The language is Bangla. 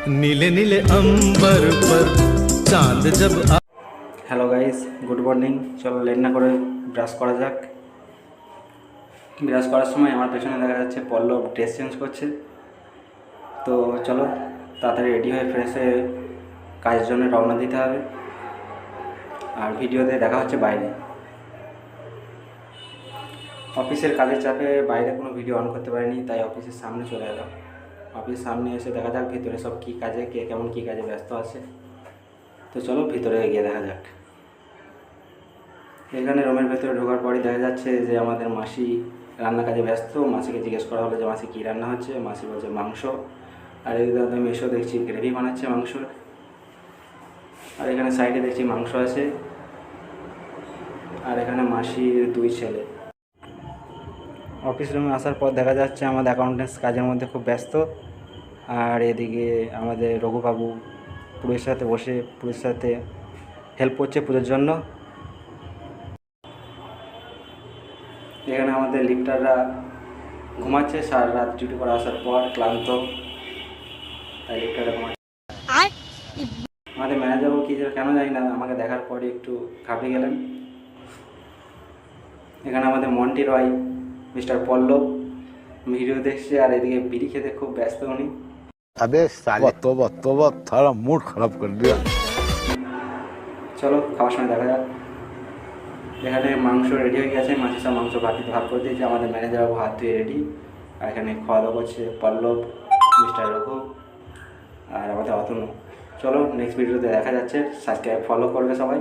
नीले नीले अंबर पर चांद जब হ্যালো গাইস, গুড মর্নিং। চলো লেট না করে ব্রাশ করা যাক। ব্রাশ করার সময় আমার পেছনে দেখা যাচ্ছে পল্লব ড্রেস চেঞ্জ করছে। তো চলো তাড়াতাড়ি রেডি হয়ে ফ্রেশ হয়ে কাজের জন্য রওনা দিতে হবে। আর ভিডিওতে দেখা হচ্ছে বাইরে। অফিসের কাজের চাপে বাইরে কোনো ভিডিও অন করতে পারিনি, তাই অফিসের সামনে চলে এলাম। অফিসের সামনে এসে দেখা যাক ভিতরে সব কী কাজে, কে কেমন কী কাজে ব্যস্ত আছে। তো চলো ভিতরে গিয়ে দেখা যাক। এখানে রুমের ভেতরে ঢোকার পরই দেখা যাচ্ছে যে আমাদের মাসি রান্না কাজে ব্যস্ত। মাসিকে জিজ্ঞেস করা হলো যে মাসি কী রান্না হচ্ছে। মাসি বলছে মাংস। আর এদিকে আমি এসেও দেখছি গ্রেভি বানাচ্ছে মাংসর। আর এখানে সাইডে দেখছি মাংস আছে। আর এখানে মাসির দুই ছেলে। অফিস রুমে আসার পর দেখা যাচ্ছে আমাদের অ্যাকাউন্টেন্স কাজের মধ্যে খুব ব্যস্ত। আর এদিকে আমাদের রঘুবাবু পুরোহিতের সাথে বসে পুরোহিতের সাথে হেল্প করছে পুজোর জন্য। এখানে আমাদের লিফটাররা ঘুমাচ্ছে, সারা রাত ডিউটি করে আসার পর ক্লান্ত, তাই লিফটাররা ঘুমাচ্ছে। আমাদের ম্যানেজারও কি কেন জানি না আমাকে দেখার পরে একটু ঘাবড়ে গেলেন। এখানে আমাদের মন্টি রয় মিস্টার পল্লব ভিডিও দেখছে, আর এদিকে বিড়ি খেতে খুব ব্যস্ত উনি। अबे साले तौबा तौबा थारा मूड खराब कर दिया। চলো খাওয়ার সময় দেখা যাক। এখানে মাংস রেডি হয়ে গেছে, মাছের সব মাংস ভাত করে দিয়েছে। আমাদের ম্যানেজারও হাত ধুয়ে রেডি। আর এখানে খাওয়া দাওয়া করছে পল্লব, মিস্টার রঘু আর আমাদের অতনু। চলো নেক্সট ভিডিওতে দেখা যাচ্ছে। সাবস্ক্রাইব ফলো করবে সবাই।